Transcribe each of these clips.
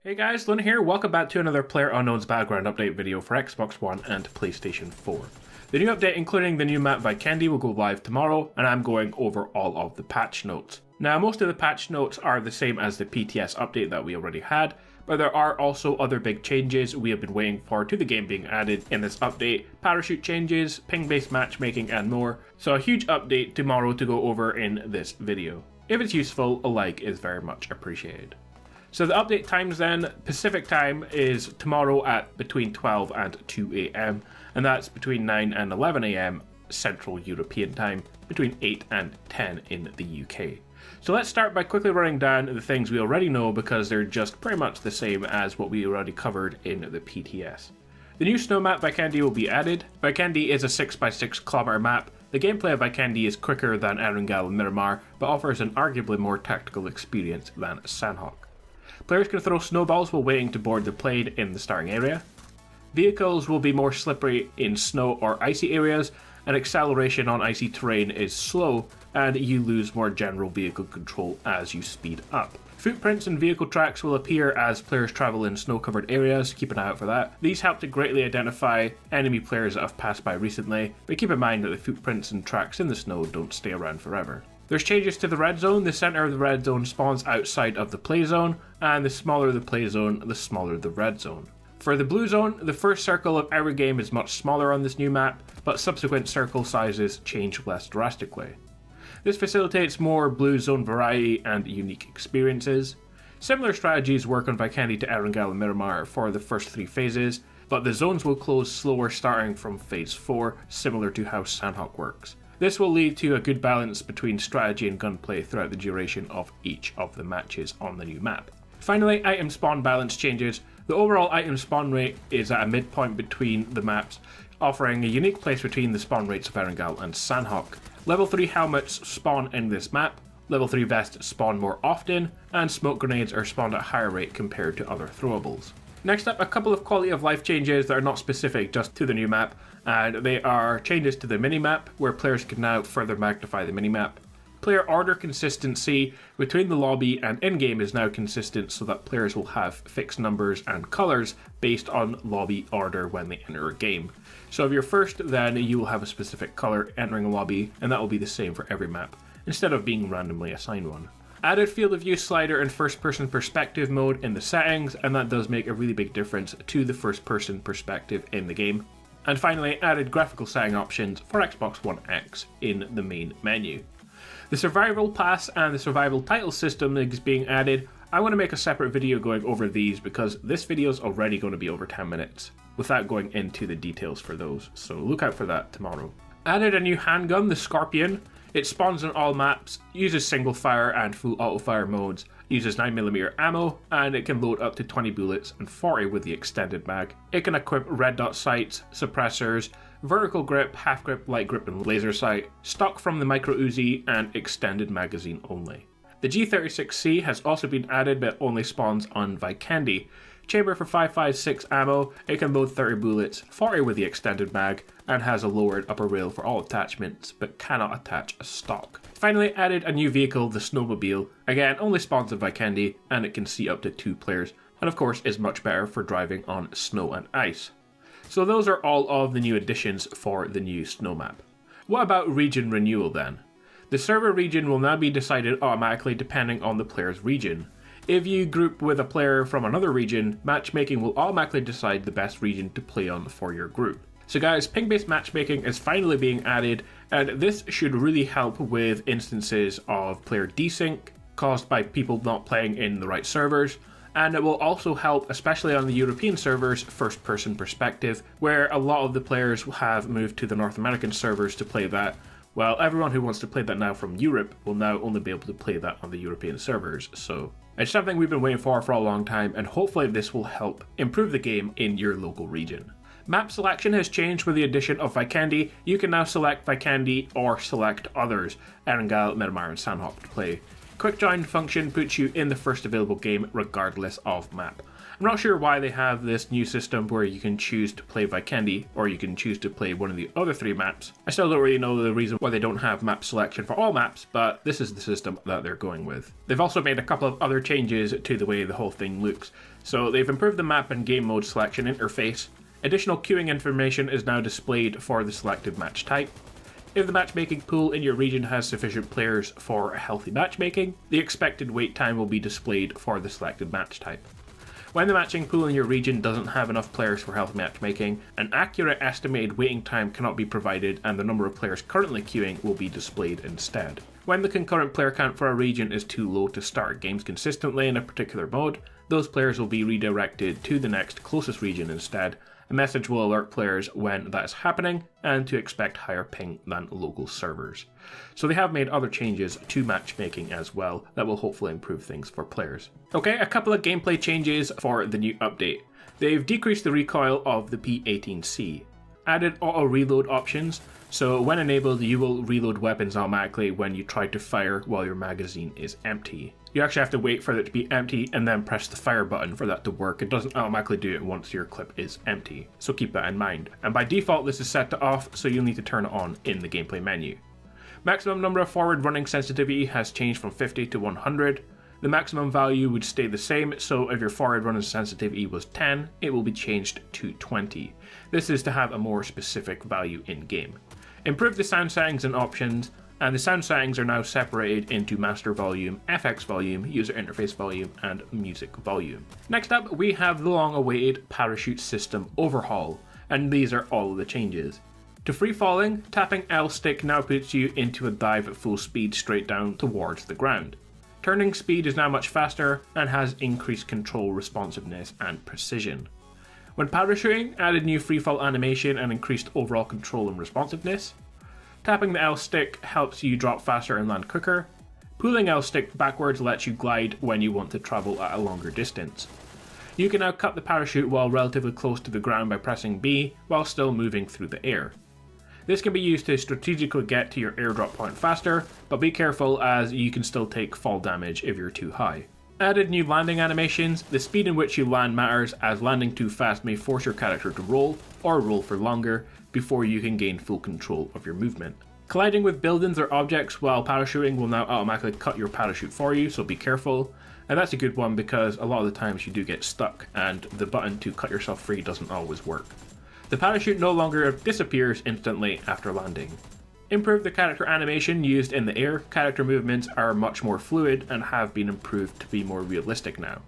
Hey guys, Lynn here. Welcome back to another PlayerUnknown's Battleground update video for Xbox One and PlayStation 4. The new update, including the new map Vikendi, will go live tomorrow, and I'm going over all of the patch notes. Now, most of the patch notes are the same as the PTS update that we already had, but there are also other big changes we have been waiting for to the game being added in this update: parachute changes, ping-based matchmaking, and more. So a huge update tomorrow to go over in this video. If it's useful, a like is very much appreciated. So the update times then: Pacific time is tomorrow at between 12 and 2 AM, and that's between 9 and 11 AM Central European time, between 8 and 10 in the UK. So let's start by quickly running down the things we already know, because they're just pretty much the same as what we already covered in the PTS. The new snow map Vikendi will be added. Vikendi is a 6x6 kilometer map. The gameplay of Vikendi is quicker than Renewal and Miramar, but offers an arguably more tactical experience than Sandhawk. Players can throw snowballs while waiting to board the plane in the starting area. Vehicles will be more slippery in snow or icy areas, and acceleration on icy terrain is slow, and you lose more general vehicle control as you speed up. Footprints and vehicle tracks will appear as players travel in snow-covered areas. Keep an eye out for that. These help to greatly identify enemy players that have passed by recently, but keep in mind that the footprints and tracks in the snow don't stay around forever. There's changes to the red zone. The center of the red zone spawns outside of the play zone, and the smaller the play zone, the smaller the red zone. For the blue zone, the first circle of every game is much smaller on this new map, but subsequent circle sizes change less drastically. This facilitates more blue zone variety and unique experiences. Similar strategies work on Vikendi to Erangel and Miramar for the first three phases, but the zones will close slower starting from phase 4, similar to how Sandhawk works. This will lead to a good balance between strategy and gunplay throughout the duration of each of the matches on the new map. Finally, item spawn balance changes. The overall item spawn rate is at a midpoint between the maps, offering a unique place between the spawn rates of Erangel and Sandhawk. Level 3 helmets spawn in this map, level 3 vests spawn more often, and smoke grenades are spawned at a higher rate compared to other throwables. Next up, a couple of quality of life changes that are not specific just to the new map, and they are changes to the minimap, where players can now further magnify the minimap. Player order consistency between the lobby and in-game is now consistent, so that players will have fixed numbers and colours based on lobby order when they enter a game. So if you're first, then you will have a specific colour entering a lobby, and that will be the same for every map, instead of being randomly assigned one. Added field of view slider and first person perspective mode in the settings, and that does make a really big difference to the first person perspective in the game. And finally, added graphical setting options for Xbox One X in the main menu. The survival pass and the survival title system is being added. I want to make a separate video going over these, because this video is already going to be over 10 minutes without going into the details for those, so look out for that tomorrow. Added a new handgun, the Scorpion. It spawns on all maps, uses single fire and full auto fire modes, uses 9mm ammo, and it can load up to 20 bullets and 40 with the extended mag. It can equip red dot sights, suppressors, vertical grip, half grip, light grip, and laser sight, stock from the micro Uzi, and extended magazine only. The G36C has also been added, but only spawns on Vikendi. Chamber for 5.56 ammo, it can load 30 bullets, 40 with the extended mag, and has a lowered upper rail for all attachments, but cannot attach a stock. Finally, added a new vehicle, the Snowmobile. Again, only spawns in Vikendi, and it can seat up to 2 players, and of course is much better for driving on snow and ice. So those are all of the new additions for the new snow map. What about region renewal then? The server region will now be decided automatically depending on the player's region. If you group with a player from another region, matchmaking will automatically decide the best region to play on for your group. So guys, ping-based matchmaking is finally being added, and this should really help with instances of player desync caused by people not playing in the right servers, and it will also help, especially on the European servers, first-person perspective, where a lot of the players have moved to the North American servers to play that. Well, everyone who wants to play that now from Europe will now only be able to play that on the European servers, so it's something we've been waiting for a long time, and hopefully this will help improve the game in your local region. Map selection has changed with the addition of Vikendi. You can now select Vikendi or select others, Erangel, Miramar, and Sandhawk to play. Quick join function puts you in the first available game regardless of map. I'm not sure why they have this new system where you can choose to play Vikendi or you can choose to play one of the other 3 maps. I still don't really know the reason why they don't have map selection for all maps, but this is the system that they're going with. They've also made a couple of other changes to the way the whole thing looks. So they've improved the map and game mode selection interface. Additional queuing information is now displayed for the selected match type. If the matchmaking pool in your region has sufficient players for healthy matchmaking, the expected wait time will be displayed for the selected match type. When the matching pool in your region doesn't have enough players for healthy matchmaking, an accurate estimated waiting time cannot be provided and the number of players currently queuing will be displayed instead. When the concurrent player count for a region is too low to start games consistently in a particular mode, those players will be redirected to the next closest region instead. A message will alert players when that is happening and to expect higher ping than local servers. So they have made other changes to matchmaking as well that will hopefully improve things for players. Okay, a couple of gameplay changes for the new update. They've decreased the recoil of the P18C, added auto reload options, so when enabled you will reload weapons automatically when you try to fire while your magazine is empty. You actually have to wait for it to be empty and then press the fire button for that to work. It doesn't automatically do it once your clip is empty, so keep that in mind. And by default this is set to off, so you'll need to turn it on in the gameplay menu. Maximum number of forward running sensitivity has changed from 50 to 100. The maximum value would stay the same, so if your forward running sensitivity was 10, it will be changed to 20. This is to have a more specific value in game. Improve the sound settings and options, and the sound settings are now separated into master volume, FX volume, user interface volume, and music volume. Next up, we have the long-awaited parachute system overhaul, and these are all of the changes. To free falling, tapping L stick now puts you into a dive at full speed straight down towards the ground. Turning speed is now much faster and has increased control responsiveness and precision. When parachuting, added new freefall animation and increased overall control and responsiveness. Tapping the L stick helps you drop faster and land quicker. Pulling L stick backwards lets you glide when you want to travel at a longer distance. You can now cut the parachute while relatively close to the ground by pressing B while still moving through the air. This can be used to strategically get to your airdrop point faster, but be careful as you can still take fall damage if you're too high. Added new landing animations. The speed in which you land matters, as landing too fast may force your character to roll, or roll for longer, before you can gain full control of your movement. Colliding with buildings or objects while parachuting will now automatically cut your parachute for you, so be careful. And that's a good one because a lot of the times you do get stuck and the button to cut yourself free doesn't always work. The parachute no longer disappears instantly after landing. Improve the character animation used in the air. Character movements are much more fluid and have been improved to be more realistic now.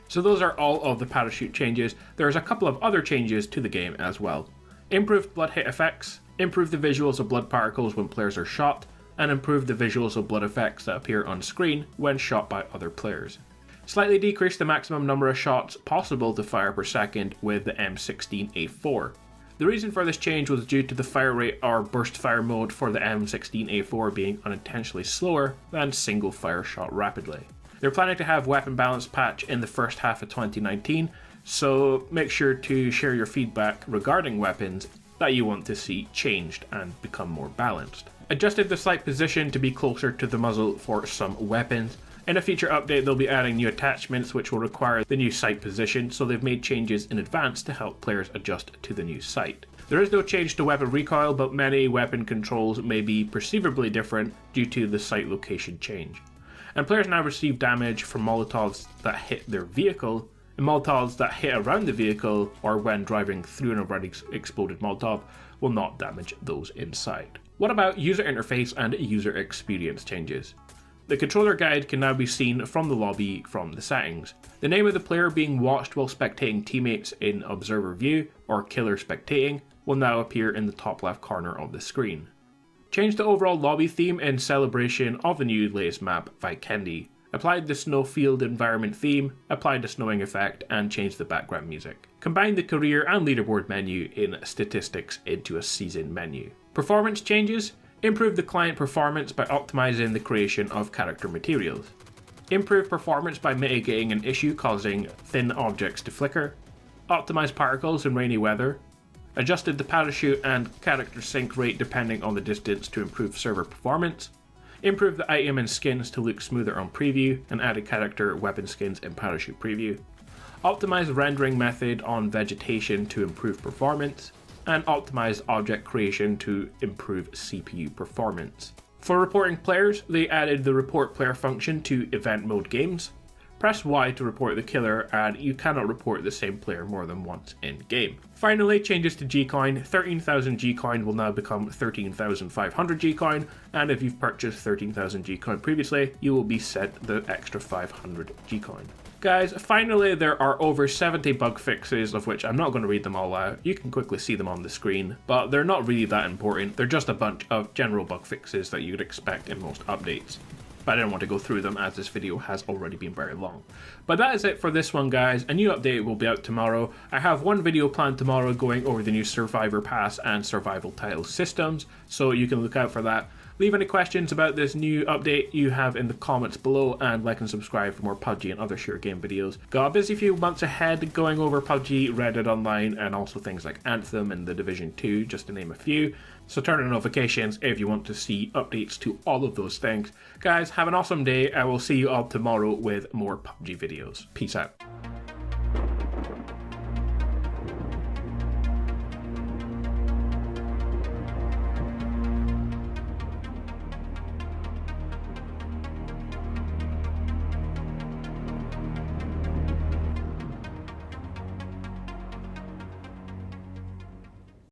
So those are all of the parachute changes. There's a couple of other changes to the game as well. Improved blood hit effects, improve the visuals of blood particles when players are shot, and improve the visuals of blood effects that appear on screen when shot by other players. Slightly decrease the maximum number of shots possible to fire per second with the M16A4. The reason for this change was due to the fire rate or burst fire mode for the M16A4 being unintentionally slower than single fire shot rapidly. They're planning to have weapon balance patch in the first half of 2019, so make sure to share your feedback regarding weapons that you want to see changed and become more balanced. Adjusted the sight position to be closer to the muzzle for some weapons. In a future update they'll be adding new attachments which will require the new sight position, so they've made changes in advance to help players adjust to the new sight. There is no change to weapon recoil, but many weapon controls may be perceivably different due to the sight location change. And players now receive damage from Molotovs that hit their vehicle, and Molotovs that hit around the vehicle or when driving through an already exploded Molotov will not damage those inside. What about user interface and user experience changes? The controller guide can now be seen from the lobby from the settings. The name of the player being watched while spectating teammates in observer view or killer spectating will now appear in the top left corner of the screen. Change the overall lobby theme in celebration of the new latest map, Vikendi. Applied the snowfield environment theme, applied the snowing effect, and changed the background music. Combined the career and leaderboard menu in statistics into a season menu. Performance changes. Improve the client performance by optimizing the creation of character materials. Improve performance by mitigating an issue causing thin objects to flicker. Optimize particles in rainy weather. Adjusted the parachute and character sync rate depending on the distance to improve server performance. improved the item and skins to look smoother on preview, and added character weapon skins in parachute preview, optimized rendering method on vegetation to improve performance, and optimized object creation to improve CPU performance. For reporting players, they added the report player function to event mode games. Press Y to report the killer, and you cannot report the same player more than once in game. Finally, changes to G-Coin. 13,000 G-Coin will now become 13,500 G-Coin, and if you've purchased 13,000 G-Coin previously, you will be sent the extra 500 G-Coin. Guys, finally there are over 70 bug fixes, of which I'm not going to read them all out. You can quickly see them on the screen, but they're not really that important. They're just a bunch of general bug fixes that you'd expect in most updates. But I didn't want to go through them as this video has already been very long. But that is it for this one, guys. A new update will be out tomorrow. I have one video planned tomorrow going over the new Survivor Pass and Survival Title systems, so you can look out for that. Leave any questions about this new update you have in the comments below, and like and subscribe for more PUBG and other shooter game videos. Got a busy few months ahead going over PUBG, Reddit Online, and also things like Anthem and The Division 2, just to name a few. So turn on notifications if you want to see updates to all of those things. Guys, have an awesome day. I will see you all tomorrow with more PUBG videos. Peace out.